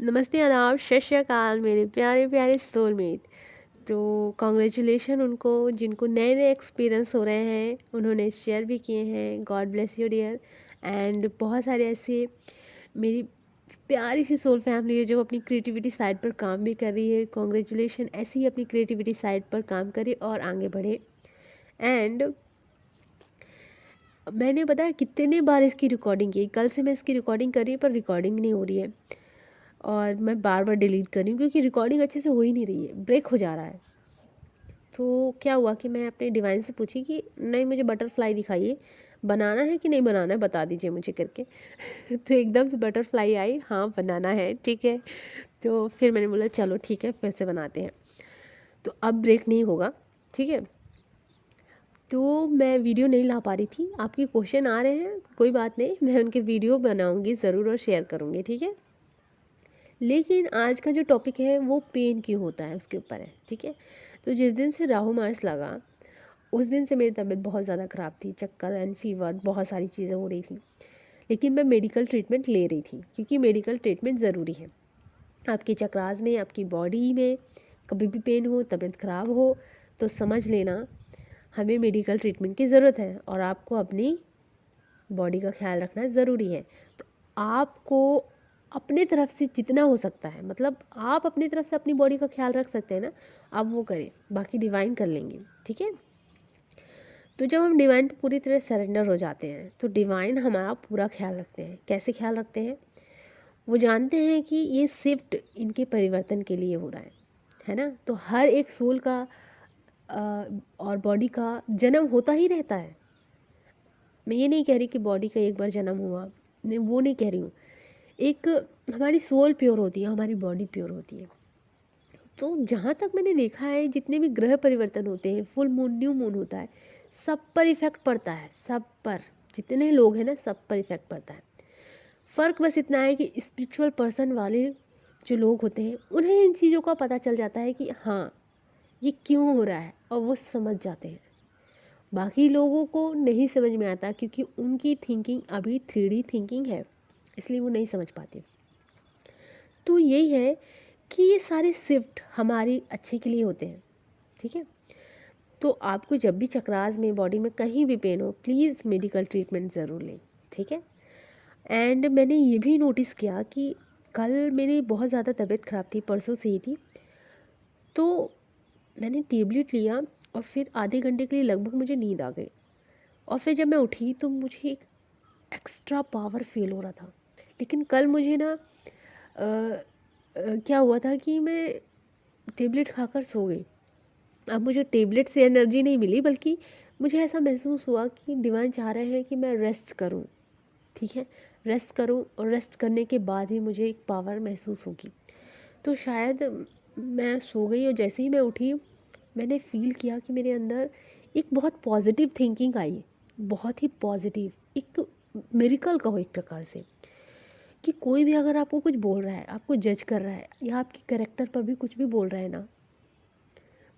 नमस्ते, आदाब, सत श्री अकाल मेरे प्यारे प्यारे सोलमेट। तो कॉन्ग्रेचुलेशन उनको जिनको नए नए एक्सपीरियंस हो रहे हैं, उन्होंने शेयर भी किए हैं। God bless you dear. And बहुत सारे ऐसे मेरी प्यारी सी सोल फैमिली है जो अपनी क्रिएटिविटी साइड पर काम भी कर रही है। कॉन्ग्रेचुलेशन, ऐसे ही अपनी क्रिएटिविटी साइड पर काम करे और आगे बढ़े। एंड मैंने पता है कितने बार इसकी रिकॉर्डिंग की, कल से मैं इसकी रिकॉर्डिंग कर रही हूँ पर रिकॉर्डिंग नहीं हो रही है और मैं बार बार डिलीट कर रही हूँ क्योंकि रिकॉर्डिंग अच्छे से हो ही नहीं रही है, ब्रेक हो जा रहा है। तो क्या हुआ कि मैं अपने डिवाइन से पूछी कि नहीं, मुझे बटरफ्लाई दिखाइए, बनाना है कि नहीं बनाना है, बता दीजिए मुझे करके। तो एकदम से बटरफ्लाई आई, हाँ बनाना है, ठीक है। तो फिर मैंने बोला चलो ठीक है, फिर से बनाते हैं। तो अब ब्रेक नहीं होगा, ठीक है। तो मैं वीडियो नहीं ला पा रही थी, आपके क्वेश्चन आ रहे हैं, कोई बात नहीं, मैं उनके वीडियो बनाऊंगी ज़रूर और शेयर करूंगी, ठीक है। लेकिन आज का जो टॉपिक है वो पेन क्यों होता है उसके ऊपर है, ठीक है। तो जिस दिन से राहु मार्स लगा उस दिन से मेरी तबीयत बहुत ज़्यादा ख़राब थी, चक्कर एंड फीवर, बहुत सारी चीज़ें हो रही थी। लेकिन मैं मेडिकल ट्रीटमेंट ले रही थी क्योंकि मेडिकल ट्रीटमेंट ज़रूरी है। आपके चक्रास में, आपकी बॉडी में कभी भी पेन हो, तबीयत ख़राब हो तो समझ लेना हमें मेडिकल ट्रीटमेंट की ज़रूरत है और आपको अपनी बॉडी का ख्याल रखना ज़रूरी है। तो आपको अपने तरफ से जितना हो सकता है, मतलब आप अपनी तरफ से अपनी बॉडी का ख्याल रख सकते हैं ना, आप वो करें, बाकी डिवाइन कर लेंगे, ठीक है। तो जब हम डिवाइन पे पूरी तरह सरेंडर हो जाते हैं तो डिवाइन हमारा पूरा ख्याल रखते हैं। कैसे ख्याल रखते हैं? वो जानते हैं कि ये शिफ्ट इनके परिवर्तन के लिए हो रहा है ना। तो हर एक सोल का और बॉडी का जन्म होता ही रहता है। मैं ये नहीं कह रही कि बॉडी का एक बार जन्म हुआ, नहीं वो नहीं कह रही हूँ। एक हमारी सोल प्योर होती है, हमारी बॉडी प्योर होती है। तो जहाँ तक मैंने देखा है, जितने भी ग्रह परिवर्तन होते हैं, फुल मून, न्यू मून होता है, सब पर इफेक्ट पड़ता है, सब पर, जितने लोग हैं ना सब पर इफेक्ट पड़ता है। फ़र्क बस इतना है कि स्पिरिचुअल पर्सन वाले जो लोग होते हैं उन्हें इन चीज़ों का पता चल जाता है कि हाँ ये क्यों हो रहा है और वो समझ जाते हैं। बाकी लोगों को नहीं समझ में आता क्योंकि उनकी थिंकिंग अभी 3D थिंकिंग है, इसलिए वो नहीं समझ पाते। तो यही है कि ये सारे शिफ्ट हमारी अच्छे के लिए होते हैं, ठीक है। तो आपको जब भी चक्रास में, बॉडी में कहीं भी पेन हो, प्लीज़ मेडिकल ट्रीटमेंट ज़रूर लें, ठीक है। एंड मैंने ये भी नोटिस किया कि कल मेरी बहुत ज़्यादा तबीयत ख़राब थी, परसों से ही थी। तो मैंने टेबलेट लिया और फिर आधे घंटे के लिए लगभग मुझे नींद आ गई और फिर जब मैं उठी तो मुझे एक एक्स्ट्रा पावर फील हो रहा था। लेकिन कल मुझे ना क्या हुआ था कि मैं टेबलेट खाकर सो गई। अब मुझे टेबलेट से एनर्जी नहीं मिली, बल्कि मुझे ऐसा महसूस हुआ कि डिवाइन चाह रहे हैं कि मैं रेस्ट करूं, ठीक है। रेस्ट करूं और रेस्ट करने के बाद ही मुझे एक पावर महसूस होगी। तो शायद मैं सो गई और जैसे ही मैं उठी मैंने फ़ील किया कि मेरे अंदर एक बहुत पॉजिटिव थिंकिंग आई, बहुत ही पॉजिटिव, एक मिरेकल कहो एक प्रकार से। कि कोई भी अगर आपको कुछ बोल रहा है, आपको जज कर रहा है या आपके कैरेक्टर पर भी कुछ भी बोल रहा है ना,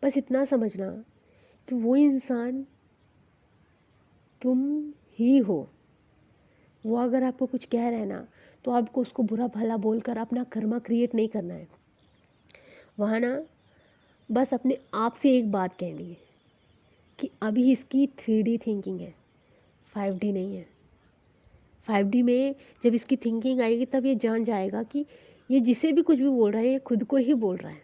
बस इतना समझना कि वो इंसान तुम ही हो। वो अगर आपको कुछ कह रहा है ना, तो आपको उसको बुरा भला बोलकर अपना कर्मा क्रिएट नहीं करना है। वहाँ ना बस अपने आप से एक बात कहनी है कि अभी इसकी 3D थिंकिंग है, 5D नहीं है। 5D में जब इसकी थिंकिंग आएगी तब ये जान जाएगा कि ये जिसे भी कुछ भी बोल रहा है ये खुद को ही बोल रहा है।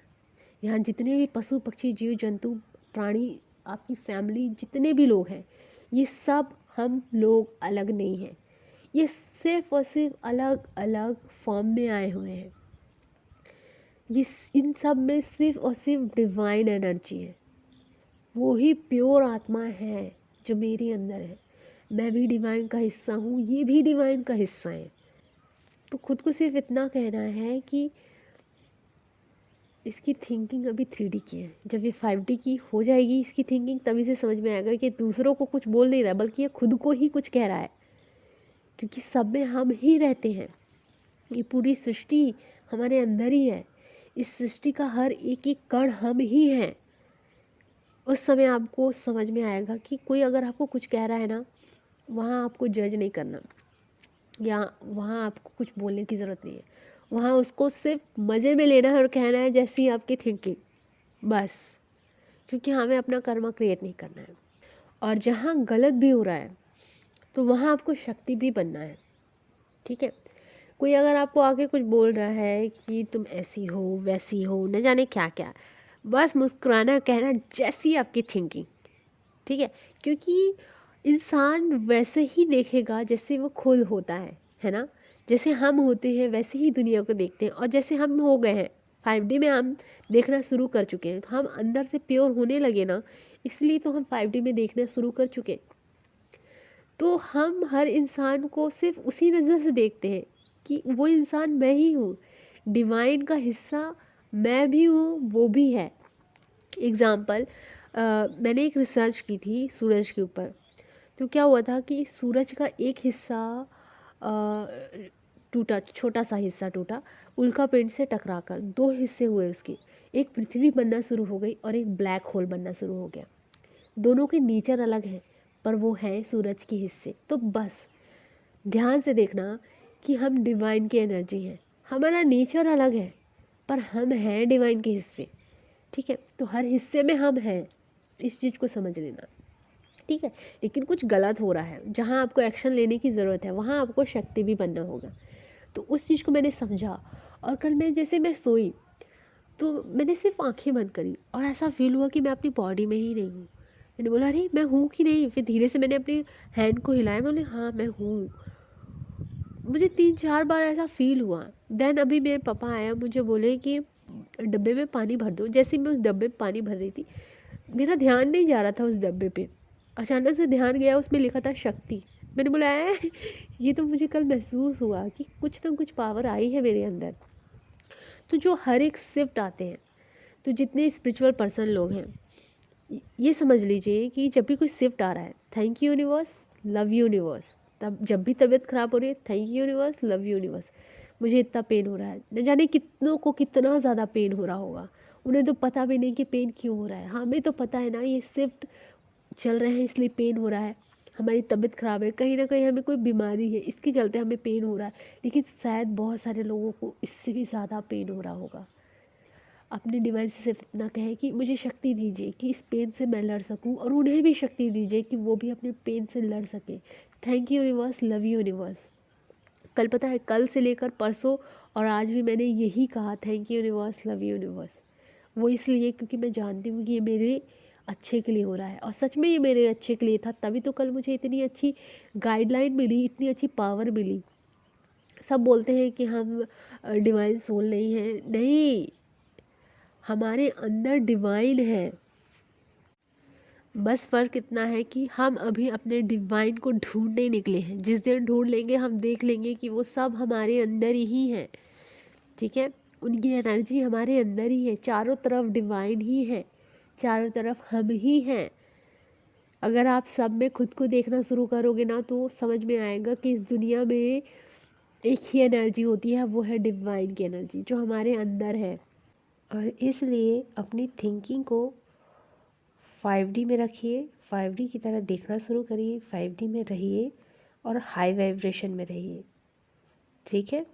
यहाँ जितने भी पशु पक्षी, जीव जंतु, प्राणी, आपकी फैमिली, जितने भी लोग हैं, ये सब हम लोग अलग नहीं हैं। ये सिर्फ और सिर्फ अलग अलग फॉर्म में आए हुए हैं। ये इन सब में सिर्फ और सिर्फ डिवाइन एनर्जी है, वो ही प्योर आत्मा है जो मेरे अंदर है। मैं भी डिवाइन का हिस्सा हूँ, ये भी डिवाइन का हिस्सा है। तो खुद को सिर्फ इतना कहना है कि इसकी थिंकिंग अभी 3D की है, जब ये 5D की हो जाएगी इसकी थिंकिंग तभी से समझ में आएगा कि दूसरों को कुछ बोल नहीं रहा बल्कि ये खुद को ही कुछ कह रहा है। क्योंकि सब में हम ही रहते हैं, ये पूरी सृष्टि हमारे अंदर ही है, इस सृष्टि का हर एक एक कण हम ही हैं। उस समय आपको समझ में आएगा कि कोई अगर आपको कुछ कह रहा है ना, वहाँ आपको जज नहीं करना या वहाँ आपको कुछ बोलने की ज़रूरत नहीं है। वहाँ उसको सिर्फ मज़े में लेना है और कहना है जैसी आपकी थिंकिंग, बस। क्योंकि हमें अपना कर्मा क्रिएट नहीं करना है। और जहाँ गलत भी हो रहा है तो वहाँ आपको शक्ति भी बनना है, ठीक है। कोई अगर आपको आके कुछ बोल रहा है कि तुम ऐसी हो वैसी हो न जाने क्या क्या, बस मुस्कुराना, कहना जैसी आपकी थिंकिंग, ठीक है। क्योंकि इंसान वैसे ही देखेगा जैसे वो खुद होता है ना। जैसे हम होते हैं वैसे ही दुनिया को देखते हैं, और जैसे हम हो गए हैं 5D में, हम देखना शुरू कर चुके हैं, तो हम अंदर से प्योर होने लगे ना, इसलिए तो हम 5D में देखना शुरू कर चुके। तो हम हर इंसान को सिर्फ उसी नज़र से देखते हैं कि वो इंसान मैं ही हूँ, डिवाइन का हिस्सा मैं भी हूँ, वो भी है। एग्ज़ाम्पल, मैंने एक रिसर्च की थी सूरज के ऊपर। तो क्या हुआ था कि सूरज का एक हिस्सा टूटा, छोटा सा हिस्सा टूटा, उल्का पिंड से टकराकर 2 हिस्से हुए उसके। एक पृथ्वी बनना शुरू हो गई और एक ब्लैक होल बनना शुरू हो गया। दोनों के नेचर अलग है, पर वो है सूरज के हिस्से। तो बस ध्यान से देखना कि हम डिवाइन की एनर्जी हैं, हमारा नेचर अलग है, पर हम हैं डिवाइन के हिस्से, ठीक है। तो हर हिस्से में हम हैं, इस चीज़ को समझ लेना, ठीक है। लेकिन कुछ गलत हो रहा है, जहाँ आपको एक्शन लेने की ज़रूरत है वहाँ आपको शक्ति भी बनना होगा। तो उस चीज़ को मैंने समझा, और कल मैं सोई तो मैंने सिर्फ आंखें बंद करी और ऐसा फील हुआ कि मैं अपनी बॉडी में ही नहीं हूँ। मैंने बोला अरे मैं हूँ कि नहीं, फिर धीरे से मैंने अपने हैंड को हिलाया, मैं बोले हाँ मैं हूँ। मुझे 3-4 बार ऐसा फील हुआ। देन अभी मेरे पापा आया, मुझे बोले कि डब्बे में पानी भर दो। जैसे ही मैं उस डब्बे में पानी भर रही थी, मेरा ध्यान नहीं जा रहा था उस डब्बे पे, अचानक से ध्यान गया, उसमें लिखा था शक्ति। मैंने बोला ये तो मुझे कल महसूस हुआ कि कुछ ना कुछ पावर आई है मेरे अंदर। तो जो हर एक शिफ्ट आते हैं, तो जितने स्पिरिचुअल पर्सन लोग हैं, ये समझ लीजिए कि जब भी कोई शिफ्ट आ रहा है, thank you universe, love universe. तब जब भी तबीयत ख़राब हो रही है, thank you universe, love universe. मुझे इतना पेन हो रहा है, न जाने कितनों को कितना ज़्यादा पेन हो रहा होगा, उन्हें तो पता भी नहीं कि पेन क्यों हो रहा है। हमें तो पता है ना, ये शिफ्ट चल रहे हैं इसलिए पेन हो रहा है, हमारी तबीयत ख़राब है, कहीं ना कहीं हमें कोई बीमारी है, इसके चलते हमें पेन हो रहा है। लेकिन शायद बहुत सारे लोगों को इससे भी ज़्यादा पेन हो रहा होगा। अपने डिवाइन से सिर्फ इतना कहें कि मुझे शक्ति दीजिए कि इस पेन से मैं लड़ सकूं, और उन्हें भी शक्ति दीजिए कि वो भी अपने पेन से लड़ सके। Thank you universe, love you universe. कल पता है, कल से लेकर परसों और आज भी मैंने यही कहा, thank you universe, love you universe. वो इसलिए क्योंकि मैं जानती हूँ कि ये मेरे अच्छे के लिए हो रहा है, और सच में ये मेरे अच्छे के लिए था, तभी तो कल मुझे इतनी अच्छी गाइडलाइन मिली, इतनी अच्छी पावर मिली। सब बोलते हैं कि हम डिवाइन सोल नहीं हैं, नहीं, हमारे अंदर डिवाइन है। बस फ़र्क इतना है कि हम अभी अपने डिवाइन को ढूंढने निकले हैं। जिस दिन ढूंढ लेंगे, हम देख लेंगे कि वो सब हमारे अंदर ही है, ठीक है। उनकी एनर्जी हमारे अंदर ही है, चारों तरफ डिवाइन ही है, चारों तरफ हम ही हैं। अगर आप सब में खुद को देखना शुरू करोगे ना, तो समझ में आएगा कि इस दुनिया में एक ही एनर्जी होती है, वो है डिवाइन की एनर्जी जो हमारे अंदर है। और इसलिए अपनी थिंकिंग को 5D में रखिए, 5D की तरह देखना शुरू करिए, 5D में रहिए और हाई वाइब्रेशन में रहिए, ठीक है।